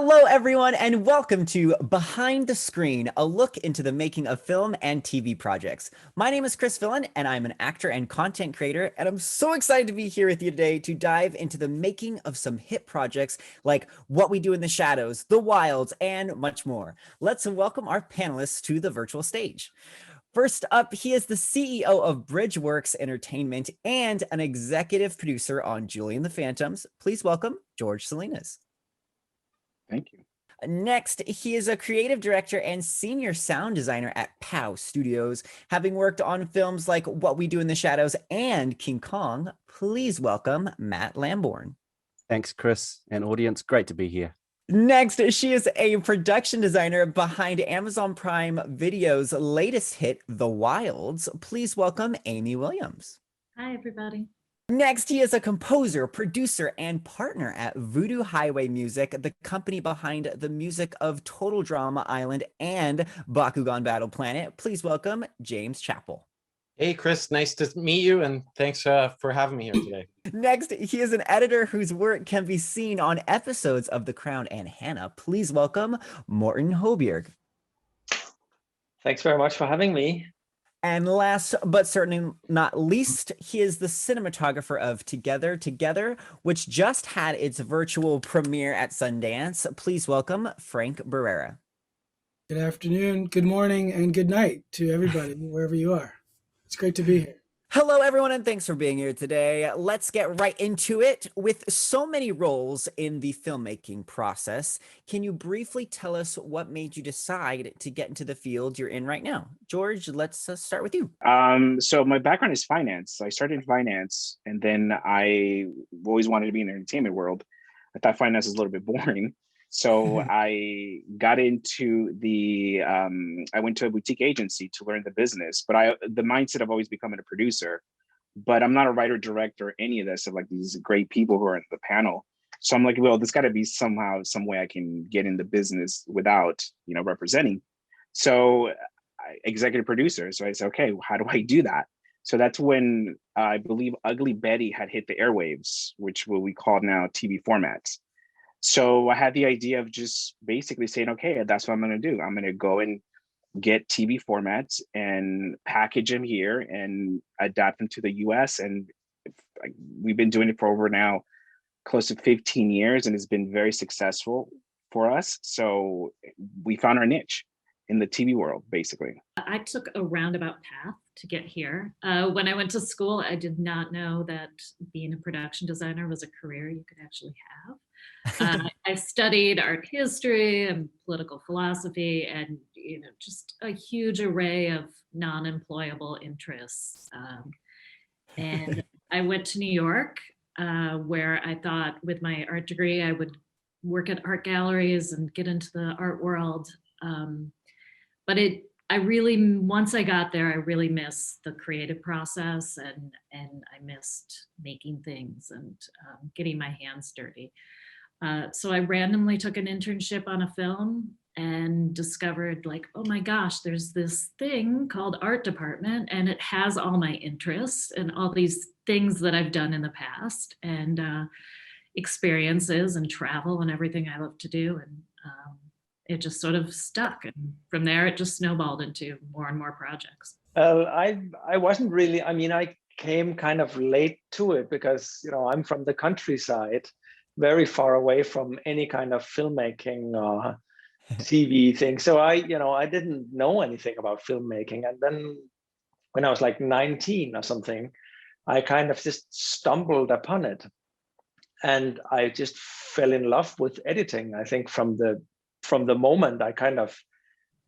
Hello, everyone, and welcome to Behind the Screen, a look into the making of film and TV projects. My name is Chris Villan, and I'm an actor and content creator, and I'm so excited to be here with you today to dive into the making of some hit projects like What We Do in the Shadows, The Wilds, and much more. Let's welcome our panelists to the virtual stage. First up, he is the CEO of Bridgeworks Entertainment and an executive producer on Julie and the Phantoms. Please welcome George Salinas. Thank you. Next, he is a creative director and senior sound designer at POW Studios, having worked on films like What We Do in the Shadows and King Kong. Please welcome Matt Lambourn. Thanks, Chris, and audience. Great to be here. Next, she is a production designer behind Amazon Prime Video's latest hit, The Wilds. Please welcome Amy Williams. Hi, everybody. Next, he is a composer, producer, and partner at Voodoo Highway Music, the company behind the music of Total Drama Island and Bakugan Battle Planet. Please welcome James Chapple. Hey, Chris, nice to meet you, and thanks for having me here today. Next, he is an editor whose work can be seen on episodes of The Crown and Hanna. Please welcome Morten Højbjerg. Thanks very much for having me. And last but certainly not least, he is the cinematographer of Together, which just had its virtual premiere at Sundance. Please welcome Frank Barrera. Good afternoon, good morning, and good night to everybody, wherever you are. It's great to be here. Hello, everyone, and thanks for being here today. Let's get right into it. With so many roles in the filmmaking process, can you briefly tell us what made you decide to get into the field you're in right now? George, let's start with you. So my background is finance. I started in finance, and then I always wanted to be in the entertainment world. I thought finance was a little bit boring. So I got into I went to a boutique agency to learn the business, but the mindset of always becoming a producer, but I'm not a writer, director, any of this, of like these great people who are in the panel. So I'm like, well, there's got to be some way I can get in the business without, representing. So executive producer. So I said, okay, how do I do that? So that's when I believe Ugly Betty had hit the airwaves, which what we call now TV formats. So I had the idea of just basically saying, okay, that's what I'm going to do. I'm going to go and get TV formats and package them here and adapt them to the US. And we've been doing it for over now close to 15 years, and it's been very successful for us. So we found our niche in the TV world, basically. I took a roundabout path to get here. When I went to school, I did not know that being a production designer was a career you could actually have. I studied art history and political philosophy and just a huge array of non-employable interests. And I went to New York, where I thought with my art degree, I would work at art galleries and get into the art world. But once I got there, I really missed the creative process and I missed making things and getting my hands dirty. So I randomly took an internship on a film and discovered like, oh my gosh, there's this thing called art department and it has all my interests and all these things that I've done in the past and experiences and travel and everything I love to do. And it just sort of stuck. And from there, it just snowballed into more and more projects. I wasn't really, I came kind of late to it because, I'm from the countryside, very far away from any kind of filmmaking or TV thing. So I didn't know anything about filmmaking. And then when I was like 19 or something, I kind of just stumbled upon it. And I just fell in love with editing. I think from the moment I kind of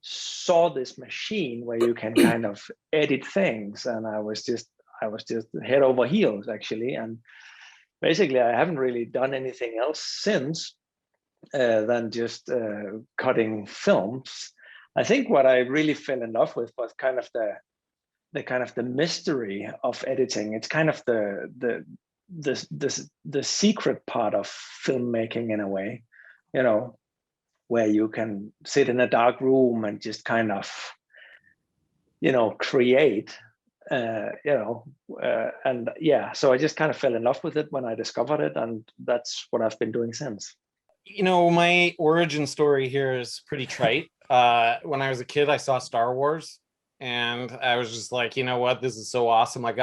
saw this machine where you can kind of edit things, and I was just head over heels actually. And basically, I haven't really done anything else since than just cutting films. I think what I really fell in love with was kind of the mystery of editing. It's kind of the secret part of filmmaking in a way, where you can sit in a dark room and just kind of, create so I just kind of fell in love with it when I discovered it, and that's what I've been doing since. My origin story here is pretty trite. When I was a kid, I saw Star Wars, and I was just like, you know what, this is so awesome. I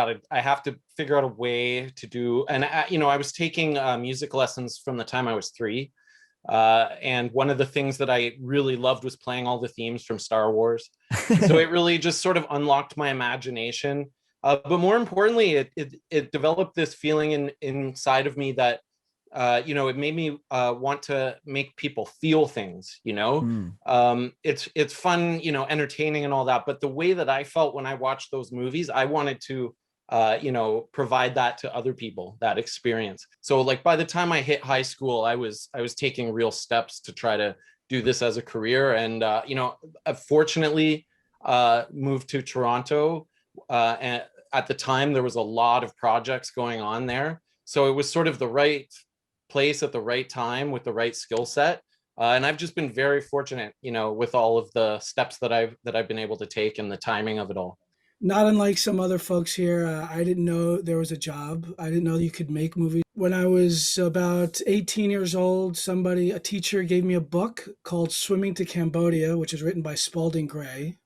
have to figure out a way to do. And I was taking music lessons from the time I was 3. And one of the things that I really loved was playing all the themes from Star Wars. So it really just sort of unlocked my imagination. But more importantly, it developed this feeling inside of me that it made me want to make people feel things. It's fun, entertaining and all that. But the way that I felt when I watched those movies, I wanted to provide that to other people, that experience. So like by the time I hit high school, I was taking real steps to try to do this as a career. And I fortunately moved to Toronto. And at the time, there was a lot of projects going on there. So it was sort of the right place at the right time with the right skill set. And I've just been very fortunate, with all of the steps that I've been able to take and the timing of it all. Not unlike some other folks here, I didn't know there was a job. I didn't know you could make movies. When I was about 18 years old, a teacher gave me a book called Swimming to Cambodia, which is written by Spalding Gray.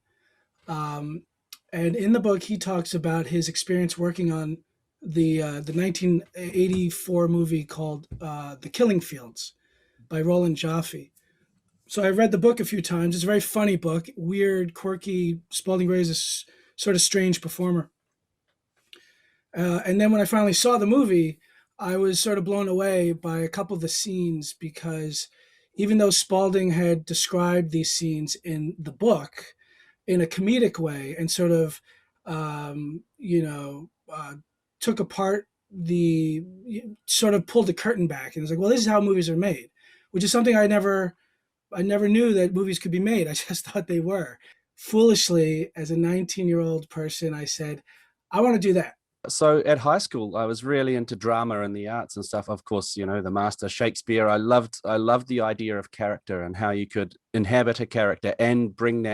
And in the book, he talks about his experience working on the 1984 movie called The Killing Fields by Roland Joffe. So I read the book a few times. It's a very funny book, weird, quirky. Spalding Gray is a sort of strange performer. And then when I finally saw the movie, I was sort of blown away by a couple of the scenes, because even though Spalding had described these scenes in the book in a comedic way and sort of, took apart sort of pulled the curtain back and was like, well, this is how movies are made, which is something I never knew that movies could be made. I just thought they were. Foolishly, as a 19-year-old person, I said, I want to do that. So at high school, I was really into drama and the arts and stuff. Of course, the master Shakespeare. I loved the idea of character and how you could inhabit a character and bring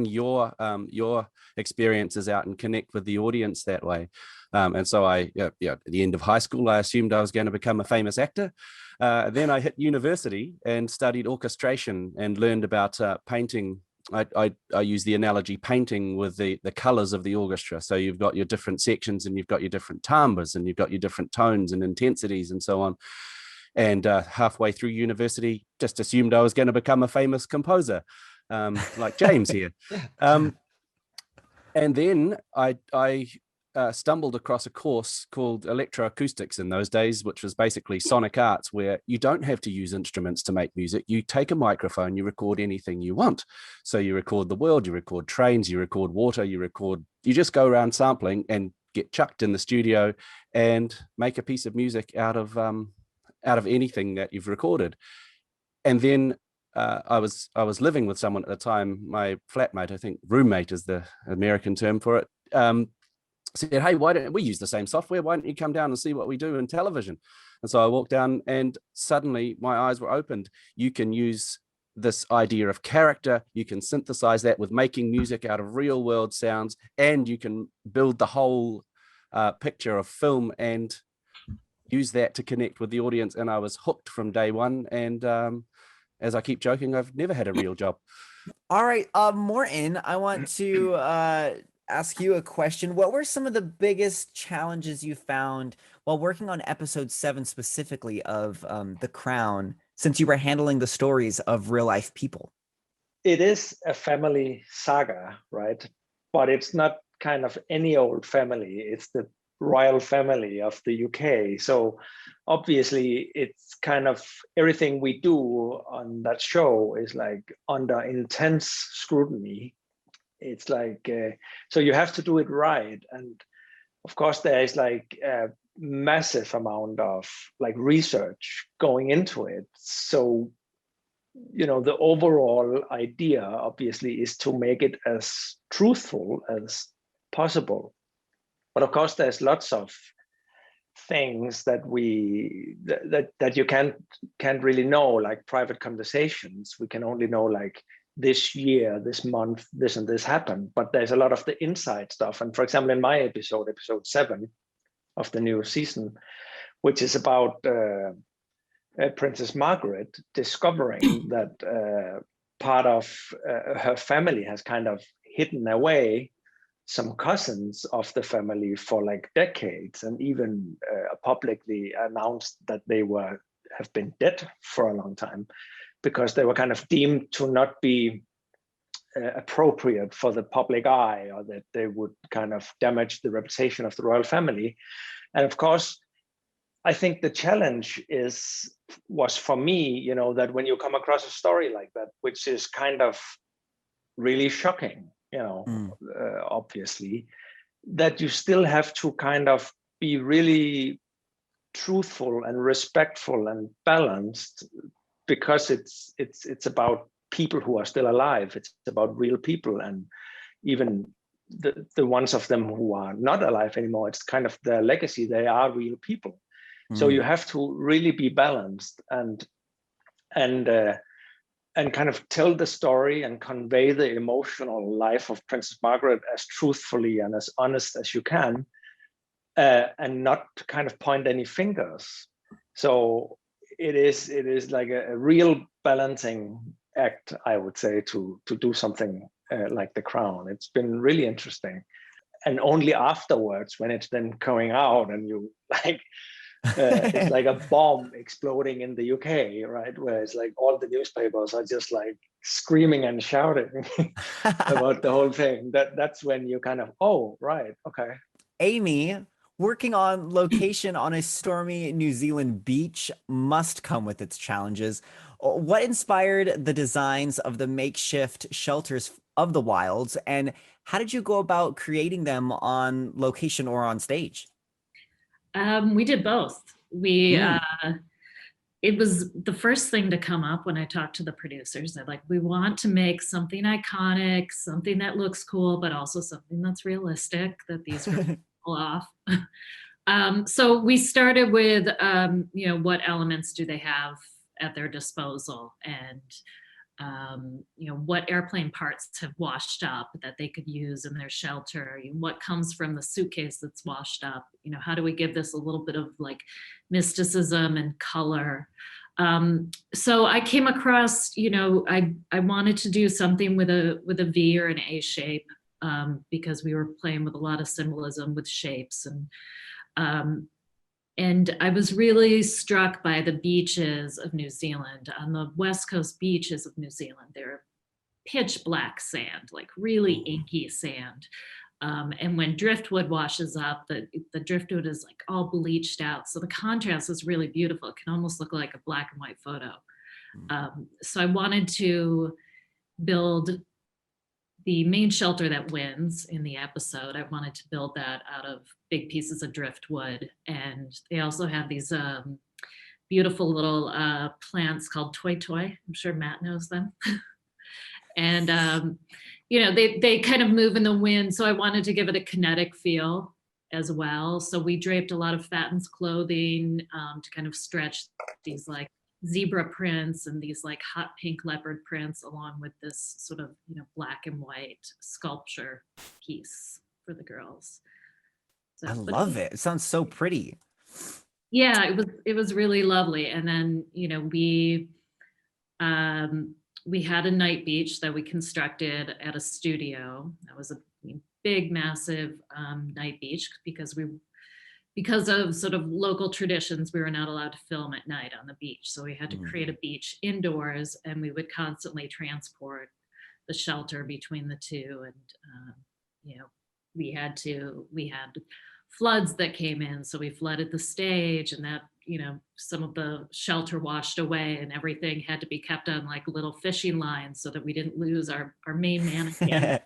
your experiences out and connect with the audience that way. And so at the end of high school, I assumed I was going to become a famous actor. Then I hit university and studied orchestration and learned about painting. I use the analogy painting with the colors of the orchestra. So you've got your different sections and you've got your different timbres and you've got your different tones and intensities and so on. And halfway through university, just assumed I was going to become a famous composer, like James here. And then I stumbled across a course called electroacoustics in those days, which was basically sonic arts, where you don't have to use instruments to make music. You take a microphone, you record anything you want. So you record the world, you record trains, you record water, you just go around sampling and get chucked in the studio and make a piece of music out of anything that you've recorded. And then I was living with someone at the time, my flatmate, I think roommate is the American term for it, said, hey, why don't we use the same software? Why don't you come down and see what we do in television? And so I walked down and suddenly my eyes were opened. You can use this idea of character. You can synthesize that with making music out of real world sounds, and you can build the whole picture of film and use that to connect with the audience. And I was hooked from day one. And as I keep joking, I've never had a real job. All right, Morten, I want to ask you a question. What were some of the biggest challenges you found while working on episode 7 specifically of The Crown, since you were handling the stories of real life people? It is a family saga, right? But it's not kind of any old family. It's the royal family of the UK. So obviously it's kind of everything we do on that show is like under intense scrutiny. It's like, so you have to do it right. And of course there is like a massive amount of like research going into it. So, the overall idea obviously is to make it as truthful as possible. But of course there's lots of things that that you can't really know, like private conversations. We can only know like this year, this month, this and this happened, but there's a lot of the inside stuff. And for example, in my episode 7 of the new season, which is about Princess Margaret discovering that part of her family has kind of hidden away some cousins of the family for like decades, and even publicly announced that they have been dead for a long time, because they were kind of deemed to not be appropriate for the public eye, or that they would kind of damage the reputation of the royal family. And of course, I think the challenge was for me, that when you come across a story like that, which is kind of really shocking, obviously, that you still have to kind of be really truthful and respectful and balanced, because it's about people who are still alive. It's about real people, and even the ones of them who are not alive anymore, it's kind of their legacy. They are real people. So you have to really be balanced and kind of tell the story and convey the emotional life of Princess Margaret as truthfully and as honest as you can, and not kind of point any fingers. So it is like a real balancing act, I would say, to do something like The Crown. It's been really interesting. And only afterwards, when it's then coming out and you like, it's like a bomb exploding in the UK, right? Where it's like all the newspapers are just like screaming and shouting about the whole thing. That's when you kind of, oh, right, okay. Amy, working on location on a stormy New Zealand beach must come with its challenges. What inspired the designs of the makeshift shelters of the wilds, and how did you go about creating them on location or on stage? We did both. It was the first thing to come up when I talked to the producers. They're like, we want to make something iconic, something that looks cool, but also something that's realistic, that these girls pull off. So we started with, what elements do they have at their disposal, and what airplane parts have washed up that they could use in their shelter, what comes from the suitcase that's washed up, how do we give this a little bit of like mysticism and color. So I came across, I wanted to do something with a V or an A shape, because we were playing with a lot of symbolism with shapes, and I was really struck by the beaches of New Zealand. On the West Coast beaches of New Zealand, they're pitch black sand, like really inky sand. And when driftwood washes up, the driftwood is like all bleached out. So the contrast is really beautiful. It can almost look like a black and white photo. So I wanted to build the main shelter that wins in the episode. I wanted to build that out of big pieces of driftwood. And they also have these beautiful little plants called Toy Toy. I'm sure Matt knows them. And, they kind of move in the wind. So I wanted to give it a kinetic feel as well. So we draped a lot of Fatten's clothing to kind of stretch these like zebra prints and these like hot pink leopard prints, along with this sort of black and white sculpture piece for the girls. So, I love it. It sounds so pretty. Yeah, it was really lovely. And then we had a night beach that we constructed at a studio. That was a big, massive night beach, because of sort of local traditions, we were not allowed to film at night on the beach. So we had to create a beach indoors, and we would constantly transport the shelter between the two. And, we had floods that came in. So we flooded the stage, and that, some of the shelter washed away, and everything had to be kept on like little fishing lines so that we didn't lose our main mannequin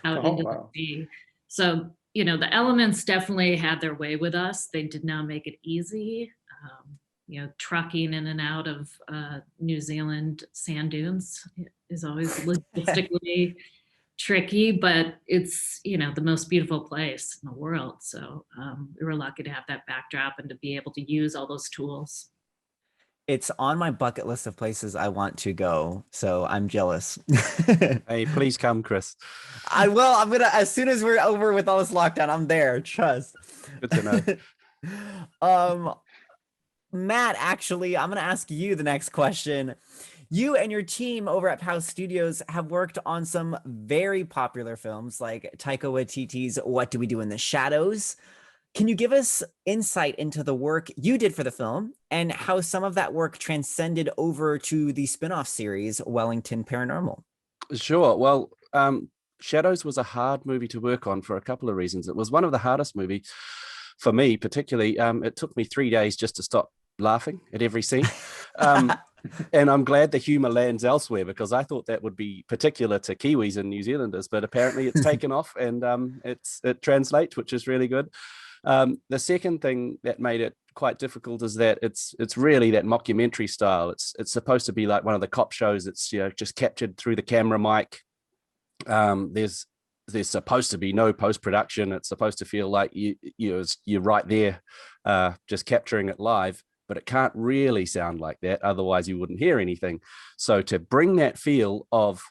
out into the sea. So, the elements definitely had their way with us. They did not make it easy. Trucking in and out of New Zealand sand dunes is always logistically tricky, but it's, the most beautiful place in the world. So we were lucky to have that backdrop and to be able to use all those tools. It's on my bucket list of places I want to go, so I'm jealous. Hey, please come, Chris. I will. I'm gonna, as soon as we're over with all this lockdown, I'm there. Trust. Good to know. Matt, actually, I'm going to ask you the next question. You and your team over at POW Studios have worked on some very popular films like Taika Waititi's What Do We Do in the Shadows? Can you give us insight into the work you did for the film and how some of that work transcended over to the spin-off series, Wellington Paranormal? Sure. Well, Shadows was a hard movie to work on for a couple of reasons. It was one of the hardest movies for me, particularly. It took me 3 days just to stop laughing at every scene. And I'm glad the humor lands elsewhere, because I thought that would be particular to Kiwis and New Zealanders, but apparently it's taken off, and it translates, which is really good. The second thing that made it quite difficult is that it's really that mockumentary style. It's supposed to be like one of the cop shows. It's, you know, just captured through the camera mic. There's supposed to be no post-production. It's supposed to feel like you're right there, just capturing it live, but it can't really sound like that, otherwise you wouldn't hear anything. So to bring that feel of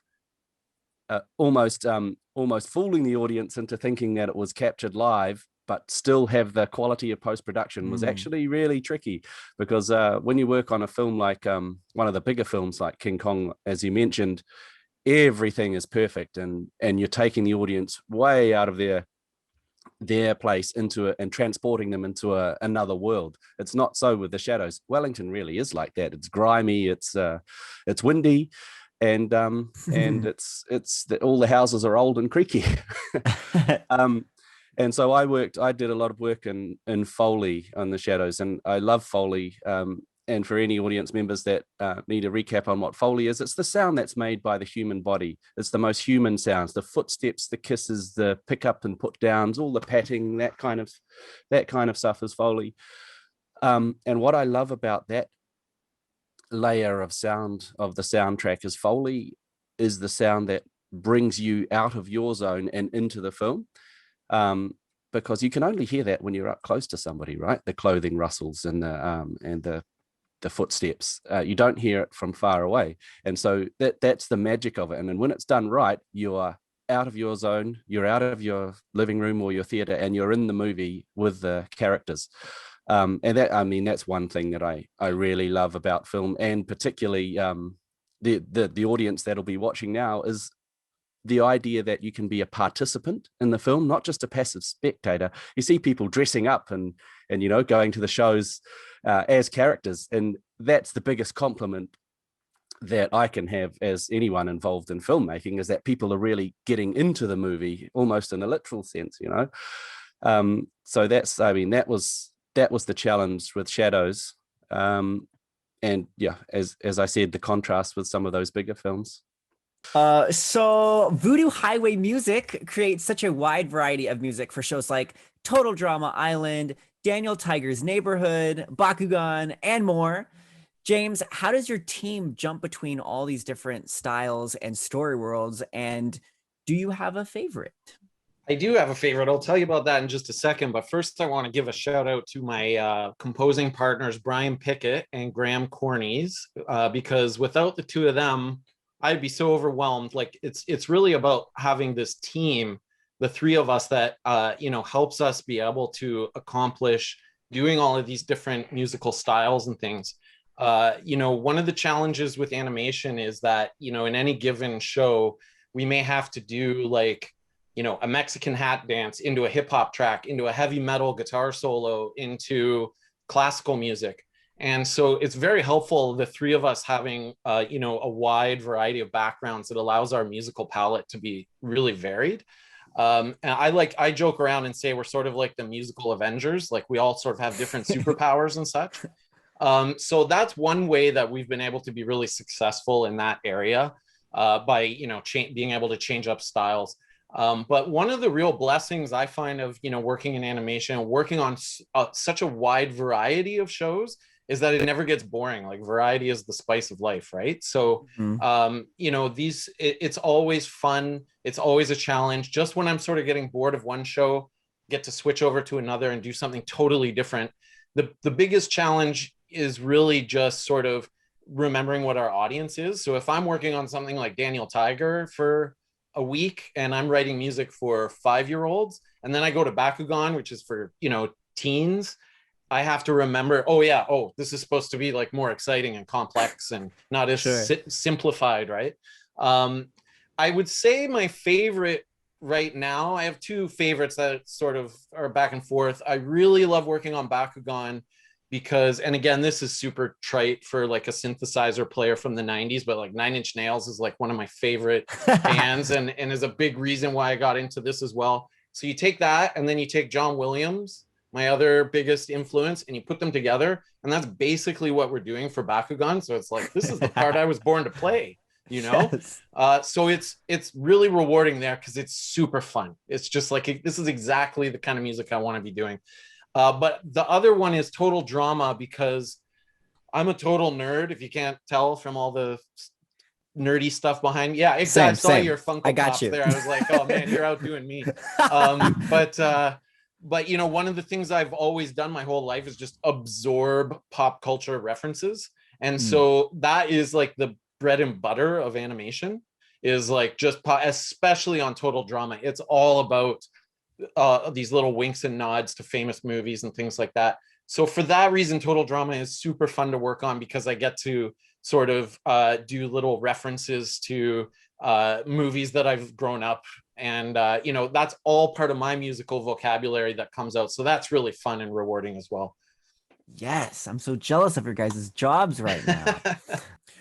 almost fooling the audience into thinking that it was captured live, but still have the quality of post-production was actually really tricky, because when you work on a film like one of the bigger films like King Kong, as you mentioned, everything is perfect, and you're taking the audience way out of their place into it and transporting them into another world. It's not so with the Shadows. Wellington really is like that. It's grimy, it's windy, and it's all the houses are old and creaky. And so I did a lot of work in foley on the Shadows, and I love foley. And for any audience members that need a recap on what foley is, it's the sound that's made by the human body. It's the most human sounds: the footsteps, the kisses, the pick up and put downs, all the patting, that kind of stuff is foley. And what I love about that layer of sound of the soundtrack is foley is the sound that brings you out of your zone and into the film. Because you can only hear that when you're up close to somebody, right? The clothing rustles and the footsteps. You don't hear it from far away, and so that's the magic of it. And then when it's done right, you are out of your zone, you're out of your living room or your theater, and you're in the movie with the characters. And that, I mean, that's one thing that I really love about film, and particularly the audience that'll be watching now, is the idea that you can be a participant in the film, not just a passive spectator. You see people dressing up and you know, going to the shows as characters, and that's the biggest compliment that I can have as anyone involved in filmmaking, is that people are really getting into the movie, almost in a literal sense, you know. So that's, I mean, that was the challenge with Shadows, and yeah, as I said, the contrast with some of those bigger films. So Voodoo Highway Music creates such a wide variety of music for shows like Total Drama Island, Daniel Tiger's Neighborhood, Bakugan, and more. James, how does your team jump between all these different styles and story worlds? And do you have a favorite? I do have a favorite. I'll tell you about that in just a second. But first, I want to give a shout out to my composing partners, Brian Pickett and Graham Cornies, because without the two of them, I'd be so overwhelmed. Like it's really about having this team, the three of us, that you know, helps us be able to accomplish doing all of these different musical styles and things. You know, one of the challenges with animation is that, you know, in any given show, we may have to do, like, you know, a Mexican hat dance into a hip hop track, into a heavy metal guitar solo, into classical music. And so it's very helpful, the three of us having, you know, a wide variety of backgrounds that allows our musical palette to be really varied. And I joke around and say we're sort of like the musical Avengers, like we all sort of have different superpowers and such. So that's one way that we've been able to be really successful in that area, by, you know, being able to change up styles. But one of the real blessings I find of, you know, working in animation, working on such a wide variety of shows, is that it never gets boring. Like, variety is the spice of life, right? So, you know, it's always fun. It's always a challenge. Just when I'm sort of getting bored of one show, get to switch over to another and do something totally different. The biggest challenge is really just sort of remembering what our audience is. So if I'm working on something like Daniel Tiger for a week and I'm writing music for 5-year-olds, and then I go to Bakugan, which is for, you know, teens, I have to remember, oh yeah, oh, this is supposed to be like more exciting and complex and not as Sure. simplified, right? I would say my favorite right now, I have two favorites that sort of are back and forth. I really love working on Bakugan because, and again, this is super trite for like a synthesizer player from the 90s, but like Nine Inch Nails is like one of my favorite bands and is a big reason why I got into this as well. So you take that and then you take John Williams, my other biggest influence, and you put them together. And that's basically what we're doing for Bakugan. So it's like, this is the part I was born to play, you know? Yes. So it's really rewarding there because it's super fun. It's just like, this is exactly the kind of music I want to be doing. But the other one is Total Drama because I'm a total nerd, if you can't tell from all the nerdy stuff behind. Yeah, exactly. I saw your Funko I got Pops you. there. I was like, oh man, you're outdoing me. But you know, one of the things I've always done my whole life is just absorb pop culture references. And so that is like the bread and butter of animation, is like just especially on Total Drama. It's all about these little winks and nods to famous movies and things like that. So for that reason, Total Drama is super fun to work on because I get to sort of do little references to movies that I've grown up, and you know, that's all part of my musical vocabulary that comes out. So that's really fun and rewarding as well. Yes, I'm so jealous of your guys' jobs right now.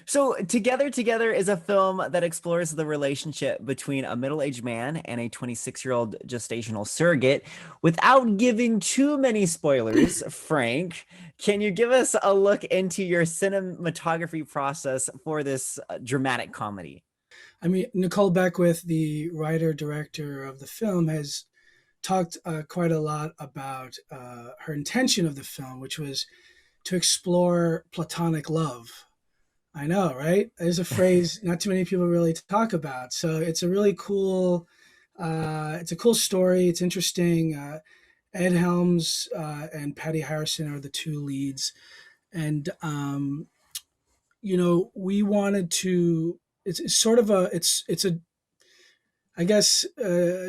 So Together is a film that explores the relationship between a middle-aged man and a 26-year-old gestational surrogate. Without giving too many spoilers, Frank, can you give us a look into your cinematography process for this dramatic comedy? I mean, Nicole Beckwith, the writer director of the film, has talked quite a lot about her intention of the film, which was to explore platonic love. I know, right? There's a phrase not too many people really talk about. So it's a really cool, it's a cool story. It's interesting. Ed Helms and Patty Harrison are the two leads, and you know, we wanted to. It's sort of a. It's a. I guess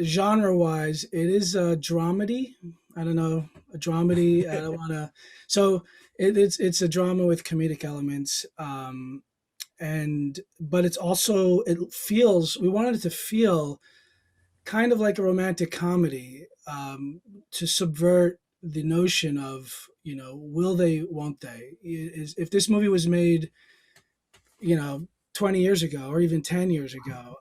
genre wise, it is a dramedy. I don't know, a dramedy. I don't want to. So it's a drama with comedic elements. And but it's also, it feels, we wanted it to feel kind of like a romantic comedy, to subvert the notion of, you know, will they, won't they. If this movie was made, you know, 20 years ago or even 10 years ago,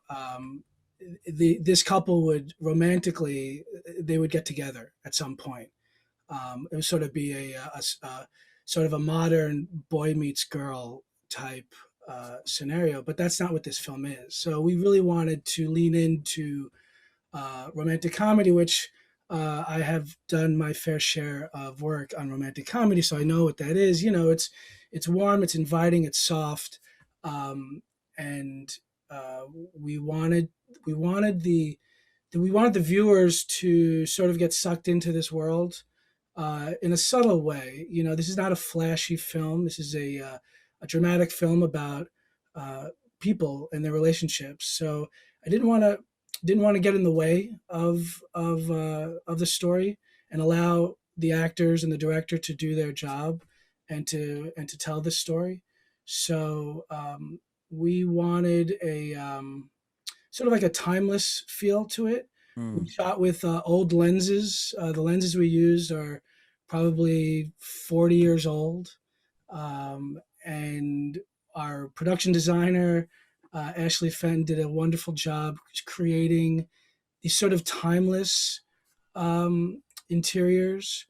this couple would romantically, they would get together at some point. It would sort of be a sort of a modern boy meets girl type scenario, but that's not what this film is. So we really wanted to lean into romantic comedy, which I have done my fair share of work on romantic comedy, so I know what that is. You know, it's warm, it's inviting, it's soft, and we wanted we wanted the viewers to sort of get sucked into this world in a subtle way. You know, this is not a flashy film. This is a dramatic film about people and their relationships. So I didn't want to get in the way of the story and allow the actors and the director to do their job and to tell this story. So we wanted a sort of like a timeless feel to it. We shot with old lenses. The lenses we used are probably 40 years old. And our production designer, Ashley Fenton, did a wonderful job creating these sort of timeless interiors.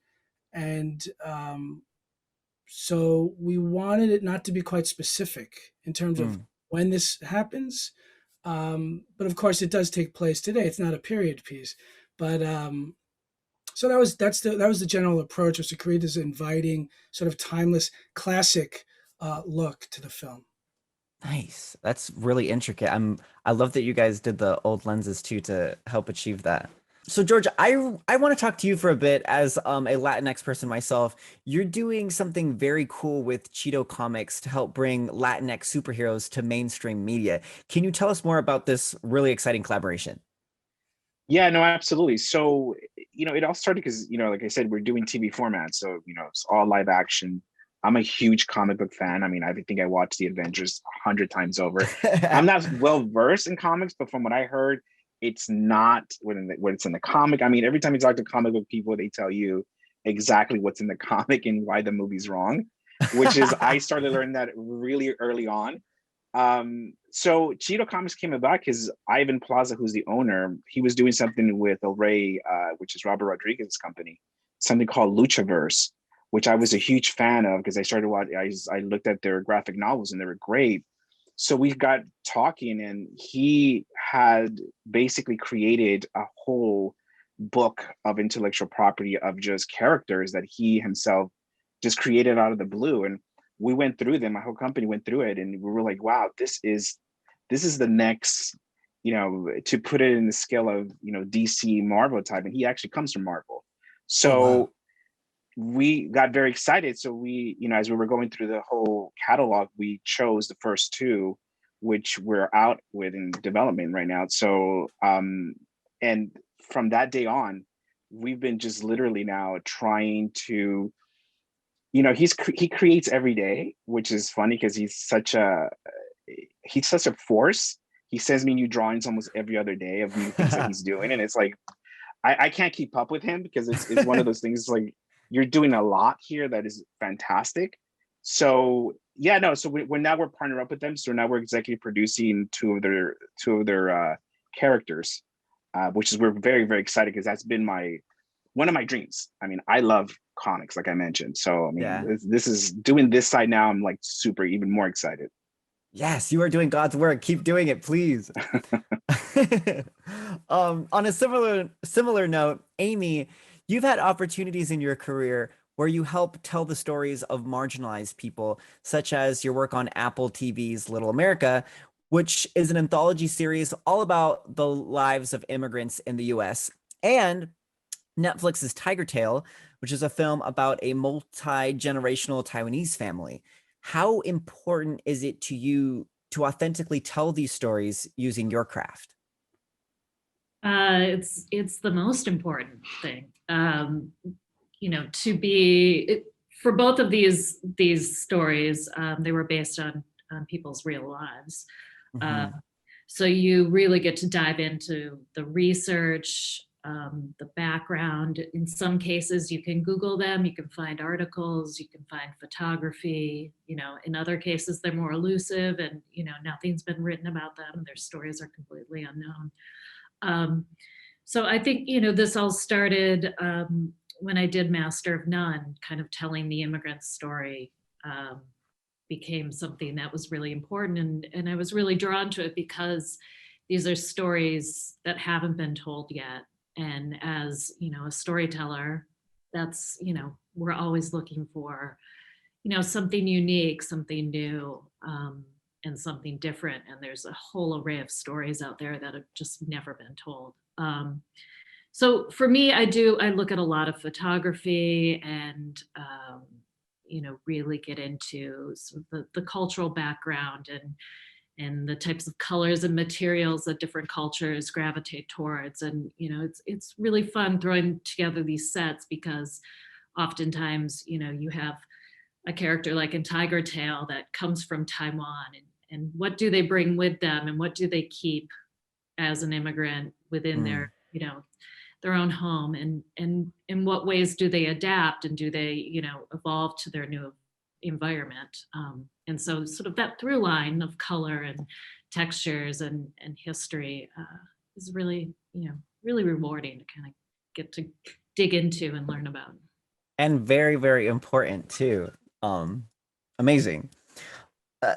And so we wanted it not to be quite specific in terms of when this happens. But of course, it does take place today. It's not a period piece, but so that was the general approach, was to create this inviting, sort of timeless, classic look to the film. Nice. That's really intricate. I love that you guys did the old lenses too to help achieve that. So George, I want to talk to you for a bit as a Latinx person myself. You're doing something very cool with Cheeto Comics to help bring Latinx superheroes to mainstream media. Can you tell us more about this really exciting collaboration? Yeah, no, absolutely. So, it all started because, like I said, we're doing TV format. So, it's all live action. I'm a huge comic book fan. I mean, I think I watched the Avengers 100 times over. I'm not well versed in comics, but from what I heard, it's not when it's in the comic. I mean, every time you talk to comic book people, they tell you exactly what's in the comic and why the movie's wrong, which is I started learning that really early on. So Cheeto Comics came about because Ivan Plaza, who's the owner, he was doing something with El Rey, which is Robert Rodriguez's company, something called Luchaverse, which I was a huge fan of because I started watching. I looked at their graphic novels and they were great. So we got talking, and he had basically created a whole book of intellectual property of just characters that he himself just created out of the blue. And we went through them. My whole company went through it, and we were like, "Wow, this is the next." To put it in the scale of DC Marvel type, and he actually comes from Marvel, so. Oh, wow. We got very excited. So we, as we were going through the whole catalog, we chose the first two, which we're out with in development right now. So, and from that day on, we've been just literally now trying to, he creates every day, which is funny because he's such a force. He sends me new drawings almost every other day of new things that he's doing. And it's like, I can't keep up with him because it's one of those things like, you're doing a lot here that is fantastic. So yeah, no. So we're partnered up with them. So now we're executive producing two of their characters, which is we're very very excited because that's been one of my dreams. I mean, I love comics, like I mentioned. So I mean, Yeah. this is doing this side now. I'm like super even more excited. Yes, you are doing God's work. Keep doing it, please. On a similar note, Amy, you've had opportunities in your career where you help tell the stories of marginalized people, such as your work on Apple TV's Little America, which is an anthology series all about the lives of immigrants in the US, and Netflix's Tiger Tail, which is a film about a multi-generational Taiwanese family. How important is it to you to authentically tell these stories using your craft? It's the most important thing. To be for both of these stories, they were based on people's real lives. Mm-hmm. So you really get to dive into the research, the background. In some cases, you can Google them, you can find articles, you can find photography. In other cases, they're more elusive and, nothing's been written about them. Their stories are completely unknown. So I think, this all started when I did Master of None, kind of telling the immigrant story became something that was really important. And I was really drawn to it because these are stories that haven't been told yet. And as, a storyteller, that's, we're always looking for, something unique, something new, and something different. And there's a whole array of stories out there that have just never been told. So for me, I look at a lot of photography and, really get into sort of the cultural background and the types of colors and materials that different cultures gravitate towards. And, it's really fun throwing together these sets because oftentimes, you have a character like in Tiger Tail that comes from Taiwan, and what do they bring with them and what do they keep as an immigrant within their, their own home, and in what ways do they adapt and do they, evolve to their new environment. And so sort of that through line of color and textures and history is really, really rewarding to kind of get to dig into and learn about. And very, very important too. Amazing.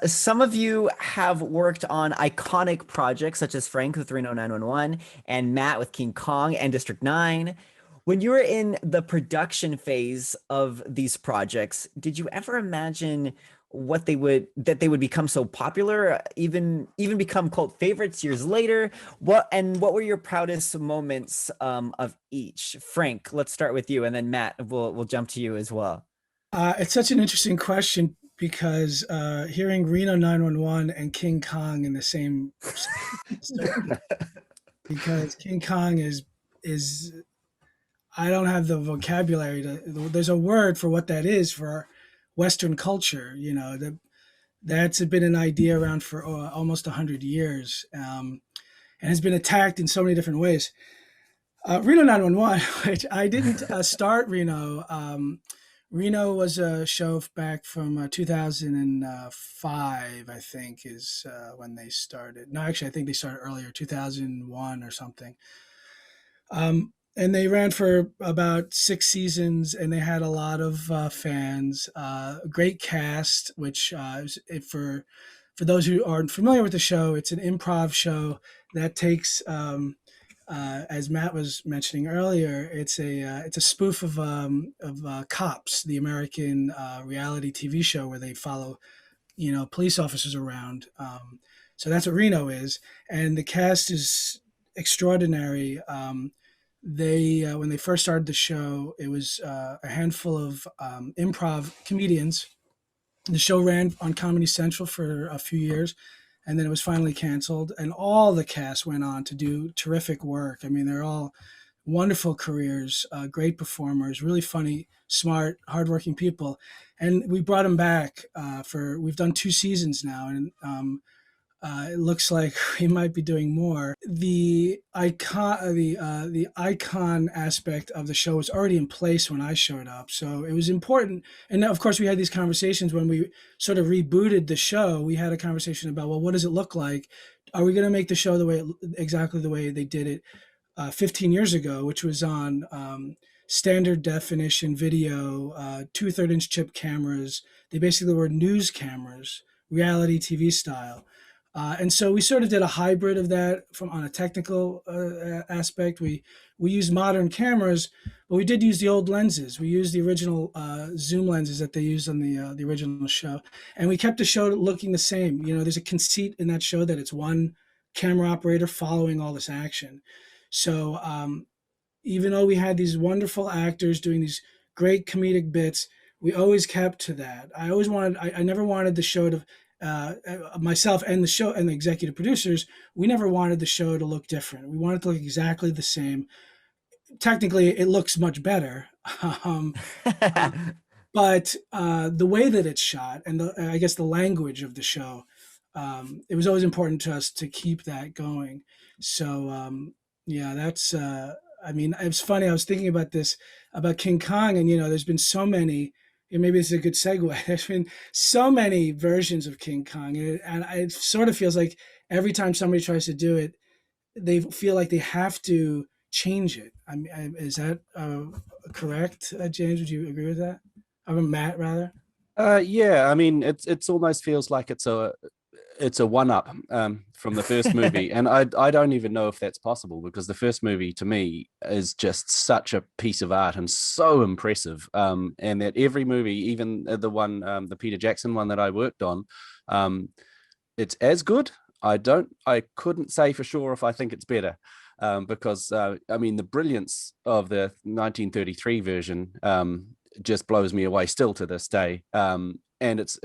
Some of you have worked on iconic projects such as Frank with Reno 911 and Matt with King Kong and District 9. When you were in the production phase of these projects, did you ever imagine that they would become so popular, even become cult favorites years later? What were your proudest moments of each? Frank, let's start with you, and then Matt, we'll jump to you as well. It's such an interesting question because hearing Reno 911 and King Kong in the same because King Kong is I don't have the vocabulary to. There's a word for what that is for Western culture. You know, that's been an idea around for almost 100 years, and has been attacked in so many different ways. Reno 911, which I didn't start Reno. Reno was a show back from 2005, I think, is when they started. No, actually, I think they started earlier, 2001 or something. And they ran for about 6 seasons, and they had a lot of fans. A great cast, which for those who aren't familiar with the show, it's an improv show that takes, as Matt was mentioning earlier, it's a spoof of Cops, the American reality TV show where they follow police officers around. So that's what Reno is, and the cast is extraordinary. They when they first started the show, it was a handful of improv comedians. The show ran on Comedy Central for a few years, and then it was finally canceled. And all the cast went on to do terrific work. I mean, they're all wonderful careers, great performers, really funny, smart, hardworking people. And we brought them back we've done 2 seasons now, and it looks like we might be doing more. The icon aspect of the show was already in place when I showed up, so it was important. And of course, we had these conversations when we sort of rebooted the show. We had a conversation about, well, what does it look like? Are we going to make the show exactly the way they did it 15 years ago, which was on standard definition video, 2/3 inch chip cameras? They basically were news cameras, reality TV style. And so we sort of did a hybrid of that on a technical aspect. We used modern cameras, but we did use the old lenses. We used the original zoom lenses that they used on the original show, and we kept the show looking the same. There's a conceit in that show that it's one camera operator following all this action. So even though we had these wonderful actors doing these great comedic bits, we always kept to that. I never wanted the show to. Myself and the show and the executive producers, we never wanted the show to look different. We wanted it to look exactly the same. Technically, it looks much better, but the way that it's shot and I guess the language of the show, it was always important to us to keep that going. So yeah, that's. I mean, it's funny. I was thinking about this about King Kong, and there's been so many. And maybe this is a good segue. There's been so many versions of King Kong, and it sort of feels like every time somebody tries to do it, they feel like they have to change it. I mean, is that correct, James? Would you agree with that? Matt, rather. Yeah, I mean, it's almost feels like it's a one-up from the first movie, and I don't even know if that's possible, because the first movie to me is just such a piece of art and so impressive, and that every movie, even the one, the Peter Jackson one that I worked on, it's as good. I couldn't say for sure if I think it's better, because I mean, the brilliance of the 1933 version just blows me away still to this day. And it's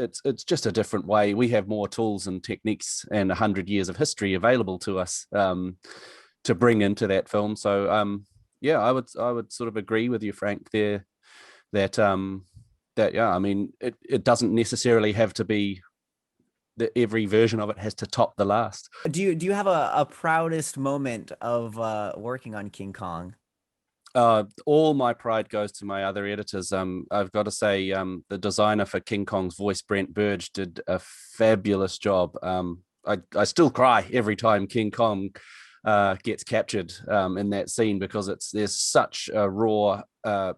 just a different way. We have more tools and techniques and 100 years of history available to us to bring into that film. So yeah, I would sort of agree with you, Frank, there that yeah, I mean, it doesn't necessarily have to be that every version of it has to top the last. Do you have a proudest moment of working on King Kong? All my pride goes to my other editors. I've got to say, the designer for King Kong's voice, Brent Burge, did a fabulous job. I still cry every time King Kong gets captured in that scene, because there's such a raw,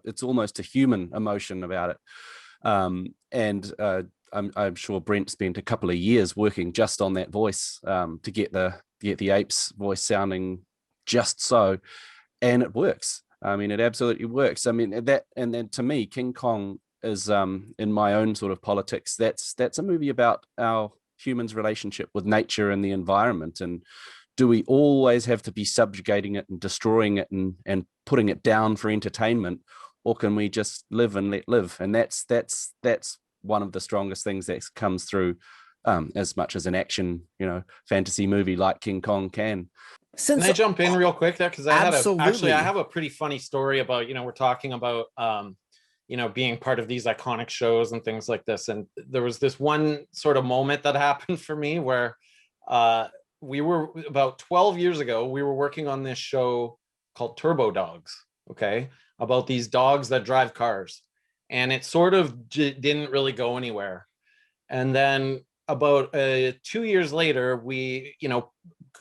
it's almost a human emotion about it. And I'm sure Brent spent a couple of years working just on that voice to get the ape's voice sounding just so, and it works. I mean, it absolutely works. I mean, and then to me, King Kong is, in my own sort of politics, that's a movie about our humans' relationship with nature and the environment. And do we always have to be subjugating it and destroying it and putting it down for entertainment, or can we just live and let live? And that's one of the strongest things that comes through as much as an action, fantasy movie like King Kong can. Can I jump in real quick there? Because I have a pretty funny story about, we're talking about, being part of these iconic shows and things like this. And there was this one sort of moment that happened for me where we were about 12 years ago, we were working on this show called Turbo Dogs, okay, about these dogs that drive cars. And it sort of didn't really go anywhere. And then about 2 years later, we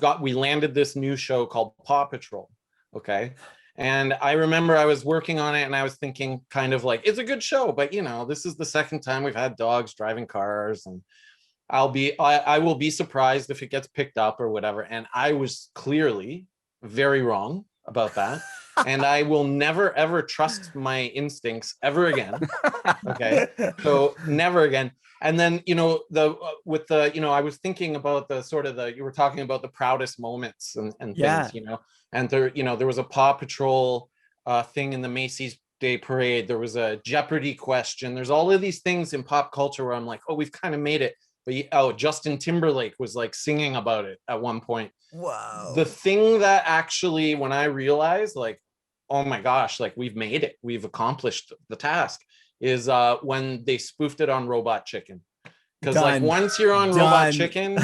landed this new show called Paw Patrol, okay? And I remember I was working on it and I was thinking kind of like, it's a good show, but this is the second time we've had dogs driving cars, and I will be surprised if it gets picked up or whatever. And I was clearly very wrong about that. And I will never, ever trust my instincts ever again. Okay. So never again. And then, I was thinking about you were talking about the proudest moments and things, and there was a Paw Patrol thing in the Macy's Day Parade. There was a Jeopardy question. There's all of these things in pop culture where I'm like, oh, we've kind of made it. But Justin Timberlake was like singing about it at one point. Wow. The thing that actually, when I realized like, oh my gosh, like we've made it, we've accomplished the task, is when they spoofed it on Robot Chicken. Because like once you're on Robot Chicken,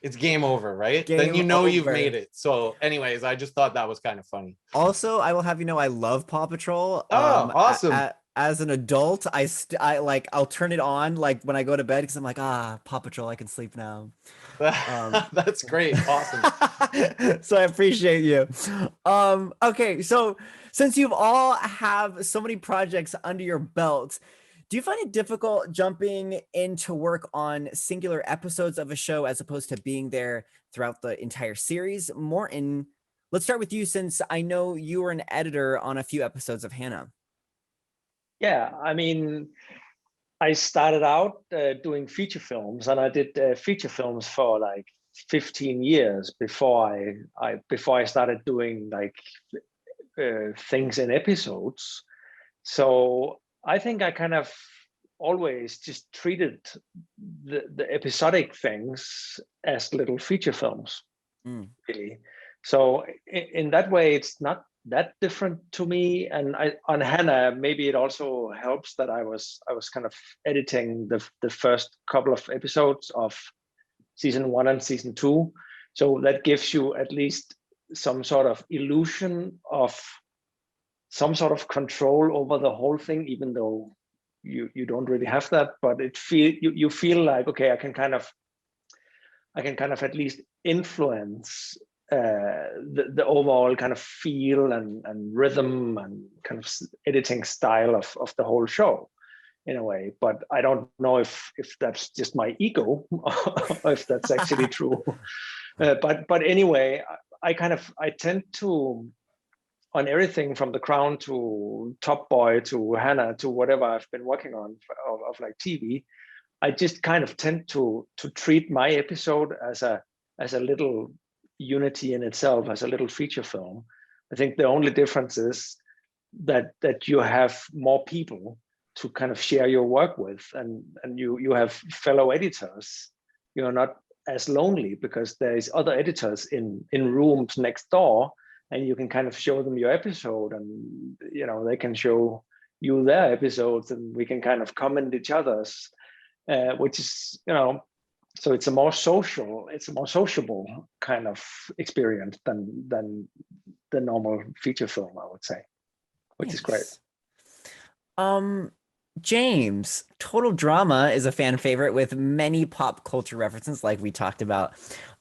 it's game over, right? Then you've made it. So anyways, I just thought that was kind of funny. Also, I will have I love Paw Patrol. Oh, awesome. As an adult, I'll turn it on like when I go to bed because I'm like, Paw Patrol, I can sleep now. That's great. Awesome. So I appreciate you. Okay, so since you've all have so many projects under your belt, do you find it difficult jumping into work on singular episodes of a show as opposed to being there throughout the entire series? Morten, let's start with you, since I know you were an editor on a few episodes of Hanna. Yeah, I mean, I started out doing feature films, and I did feature films for like 15 years before I started doing like things in episodes. So I think I kind of always just treated the episodic things as little feature films, really. So in that way, it's not that different to me. And on Hanna, maybe it also helps that I was kind of editing the first couple of episodes of season 1 and season 2. So that gives you at least some sort of illusion of some sort of control over the whole thing, even though you don't really have that. But you feel like, okay, I can kind of at least influence the overall kind of feel and rhythm and kind of editing style of the whole show in a way. But I don't know if that's just my ego or if that's actually true. But anyway, I tend to, on everything from The Crown to Top Boy to Hanna to whatever I've been working on of like TV, I just kind of tend to treat my episode as a little unity in itself, as a little feature film. I think the only difference is that you have more people to kind of share your work with, and you have fellow editors. You're not as lonely because there's other editors in rooms next door, and you can kind of show them your episode, and they can show you their episodes, and we can kind of comment each other's, which is so it's a more sociable kind of experience than the normal feature film, I would say, which is great. James, Total Drama is a fan favorite with many pop culture references, like we talked about.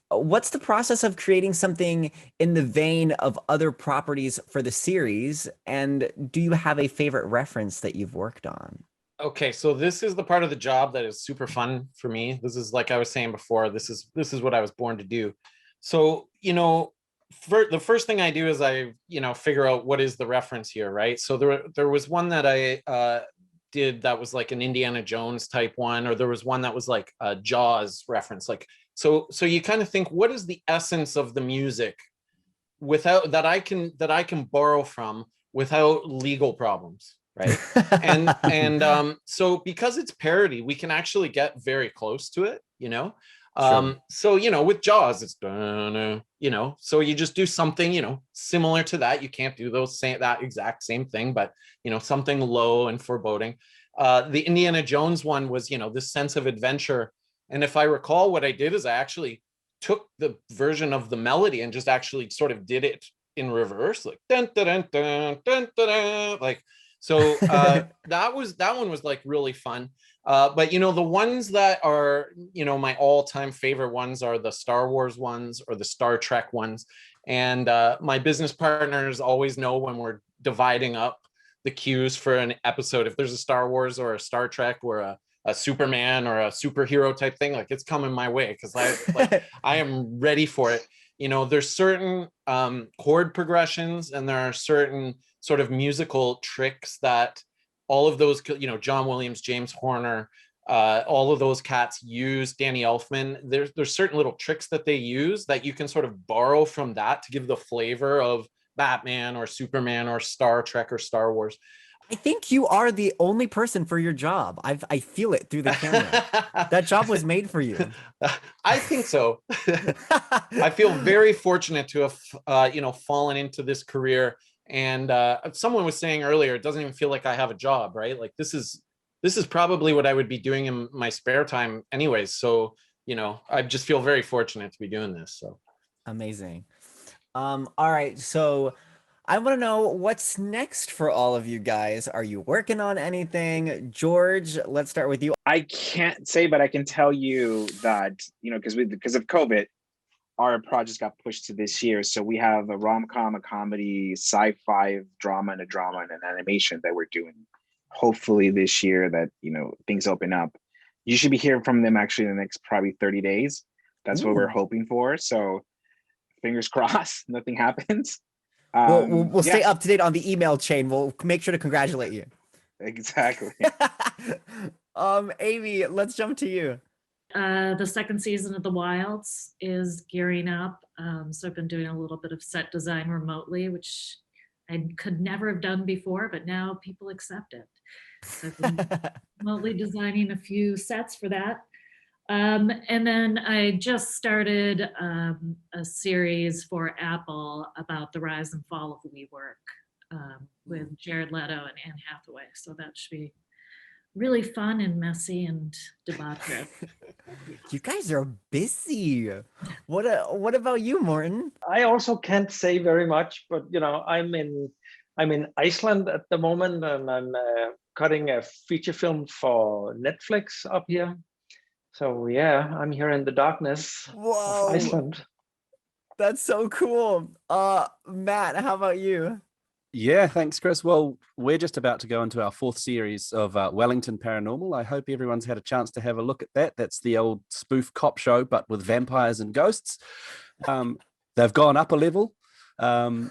What's the process of creating something in the vein of other properties for the series? And do you have a favorite reference that you've worked on? Okay, so this is the part of the job that is super fun for me. This is, like I was saying before, this is what I was born to do. So, the first thing I do is I, figure out what is the reference here, right? So there was one that I did that was like an Indiana Jones type one, or there was one that was like a Jaws reference. Like, so you kind of think, what is the essence of the music without that I can borrow from without legal problems? Right. And so because it's parody, we can actually get very close to it, you know? Sure. So, you know, with Jaws, it's, you know, so you just do something, you know, similar to that. You can't do that exact same thing, but, you know, something low and foreboding. The Indiana Jones one was, you know, this sense of adventure. And if I recall, what I did is I actually took the version of the melody and just actually sort of did it in reverse, like dun dun dun dun dun dun, dun, like so. That one was like really fun. But you know, the ones that are, you know, my all-time favorite ones are the Star Wars ones or the Star Trek ones. And my business partners always know when we're dividing up the cues for an episode. If there's a Star Wars or a Star Trek or a Superman or a superhero type thing, like it's coming my way because I am ready for it. You know, there's certain chord progressions and there are certain sort of musical tricks that all of those, you know, John Williams, James Horner, all of those cats use, Danny Elfman. There's certain little tricks that they use that you can sort of borrow from that to give the flavor of Batman or Superman or Star Trek or Star Wars. I think you are the only person for your job. I feel it through the camera. That job was made for you. I think so. I feel very fortunate to have, you know, fallen into this career. And someone was saying earlier, it doesn't even feel like I have a job, right? Like this is probably what I would be doing in my spare time anyways. So, you know, I just feel very fortunate to be doing this. So amazing. All right. So I want to know what's next for all of you guys. Are you working on anything? George, let's start with you. I can't say, but I can tell you that, you know, because of COVID, our projects got pushed to this year. So we have a rom-com, a comedy, sci-fi, drama, and an animation that we're doing. Hopefully this year that, you know, things open up. You should be hearing from them actually in the next probably 30 days. That's what we're hoping for. So fingers crossed, nothing happens. We'll stay up to date on the email chain. We'll make sure to congratulate you. Exactly. Amy, let's jump to you. The second season of The Wilds is gearing up. So I've been doing a little bit of set design remotely, which I could never have done before, but now people accept it. So I've been remotely designing a few sets for that. And then I just started a series for Apple about the rise and fall of WeWork with Jared Leto and Anne Hathaway. So that should be really fun and messy and debaucherous. You guys are busy. What about you, Morten? I also can't say very much, but you know, I'm in Iceland at the moment, and I'm cutting a feature film for Netflix up here. So yeah, I'm here in the darkness of Iceland. That's so cool. Matt, how about you? Yeah, thanks, Chris. Well, we're just about to go into our fourth series of Wellington Paranormal. I hope everyone's had a chance to have a look at that. That's the old spoof cop show, but with vampires and ghosts. They've gone up a level. And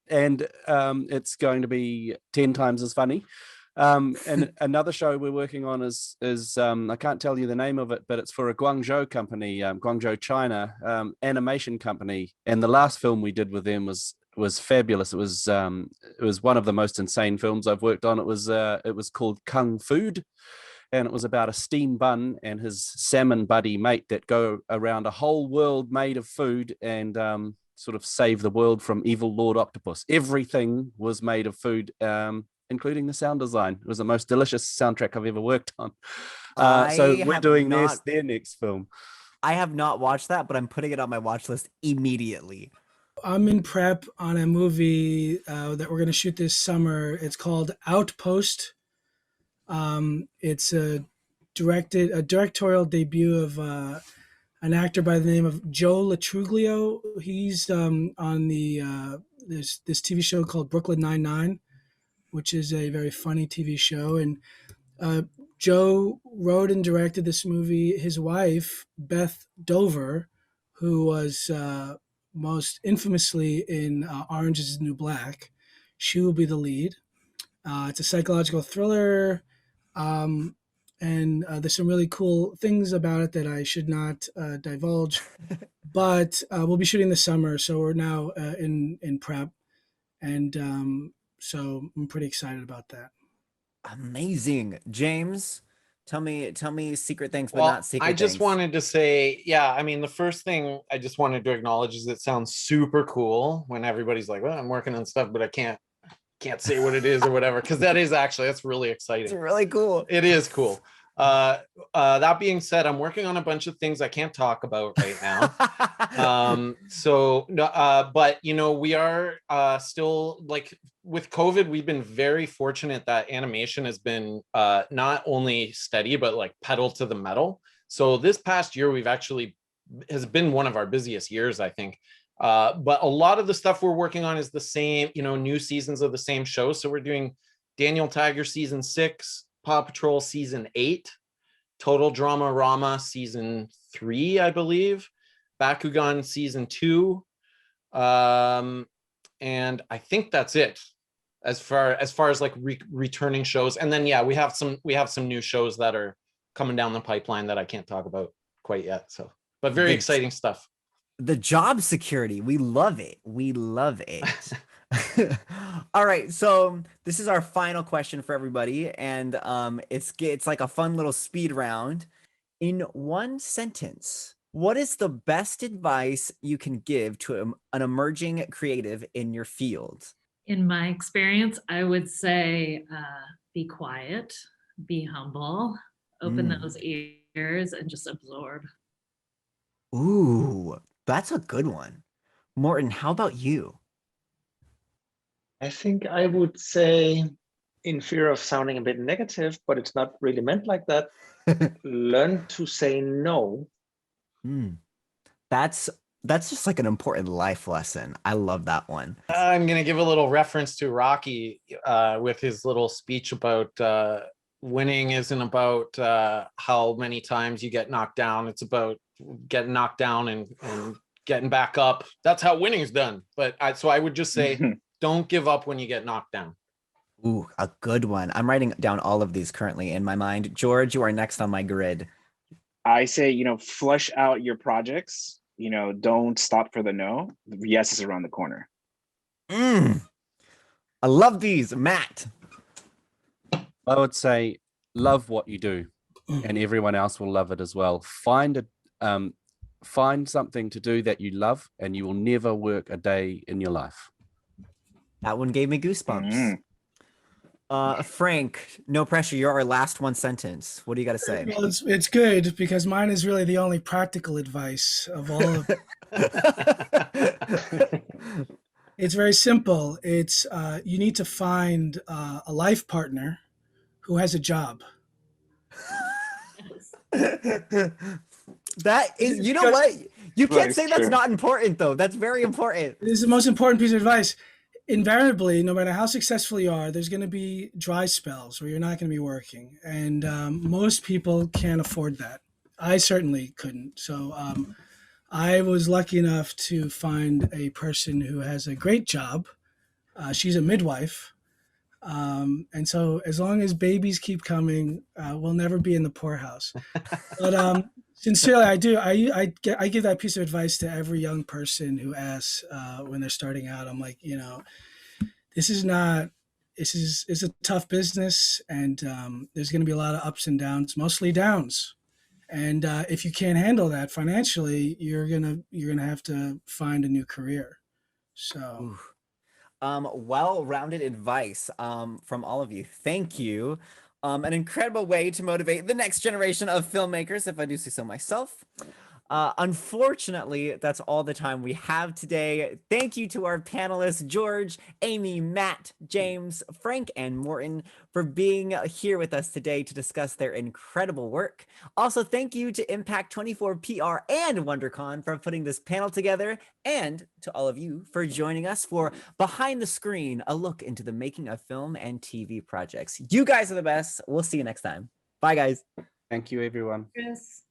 it's going to be 10 times as funny. And another show we're working on is I can't tell you the name of it, but it's for a Guangzhou company, Guangzhou, China, animation company. And the last film we did with them was fabulous. It was one of the most insane films I've worked on. It was called Kung Food, and it was about a steam bun and his salmon buddy mate that go around a whole world made of food and sort of save the world from evil Lord Octopus. Everything was made of food, including the sound design. It was the most delicious soundtrack I've ever worked on. So we're doing their next film. I have not watched that, but I'm putting it on my watch list immediately. I'm in prep on a movie that we're going to shoot this summer. It's called Outpost. It's a directorial debut of an actor by the name of Joe Latruglio. He's on this TV show called Brooklyn Nine-Nine, which is a very funny TV show. And Joe wrote and directed this movie. His wife, Beth Dover, who was most infamously in Orange is the New Black, she will be the lead. It's a psychological thriller, and there's some really cool things about it that I should not divulge. But we'll be shooting this summer, so we're now in prep, and so I'm pretty excited about that. Amazing. James, Tell me secret things, but Well, not secret I just things. wanted to say, yeah, I mean, the first thing I just wanted to acknowledge is it sounds super cool when everybody's like, well, I'm working on stuff, but I can't say what it is or whatever, because that's really It's exciting. really cool. It is cool. That being said, I'm working on a bunch of things I can't talk about right now. But you know, we are still, like, with COVID, we've been very fortunate that animation has been not only steady, but like pedal to the metal. So this past year, has been one of our busiest years, I think. But a lot of the stuff we're working on is the same, you know, new seasons of the same show. So we're doing Daniel Tiger season 6, Paw Patrol season 8, Total Drama Rama season 3, I believe, Bakugan season 2, and I think that's it as far as like returning shows. And then yeah, we have some new shows that are coming down the pipeline that I can't talk about quite yet. So, but very exciting stuff. The job security, we love it. We love it. All right, so this is our final question for everybody, and it's like a fun little speed round. In one sentence, what is the best advice you can give to an emerging creative in your field? In my experience, I would say be quiet, be humble, open those ears, and just absorb. Ooh, that's a good one. Morten, how about you? I think I would say, in fear of sounding a bit negative, but it's not really meant like that, learn to say no. That's just like an important life lesson. I love that one. I'm going to give a little reference to Rocky with his little speech about winning isn't about how many times you get knocked down. It's about getting knocked down and getting back up. That's how winning is done. So I would just say, don't give up when you get knocked down. Ooh, a good one. I'm writing down all of these currently in my mind. George, you are next on my grid. I say, you know, flush out your projects. You know, don't stop for the no. The yes is around the corner. I love these. Matt. I would say love what you do, and everyone else will love it as well. Find something to do that you love, and you will never work a day in your life. That one gave me goosebumps. Frank, no pressure. You're our last one sentence. What do you got to say? Well, it's good because mine is really the only practical advice of all of it. It's very simple. It's you need to find a life partner who has a job. That is, you know what? You can't say that's not important, though. That's very important. It is the most important piece of advice. Invariably, no matter how successful you are, there's going to be dry spells where you're not going to be working. And most people can't afford that. I certainly couldn't. So I was lucky enough to find a person who has a great job. She's a midwife. And so as long as babies keep coming, we'll never be in the poorhouse. But sincerely, I do. I give that piece of advice to every young person who asks when they're starting out. I'm like, you know, it's a tough business, and there's going to be a lot of ups and downs, mostly downs. And if you can't handle that financially, you're gonna have to find a new career. So. Well-rounded advice from all of you. Thank you. An incredible way to motivate the next generation of filmmakers, if I do say so myself. Unfortunately, that's all the time we have today. Thank you to our panelists, George, Amy, Matt, James, Frank, and Morten, for being here with us today to discuss their incredible work. Also, thank you to Impact 24 PR and WonderCon for putting this panel together, and to all of you for joining us for Behind the Screen, a look into the making of film and TV projects. You guys are the best. We'll see you next time. Bye, guys. Thank you, everyone. Chris.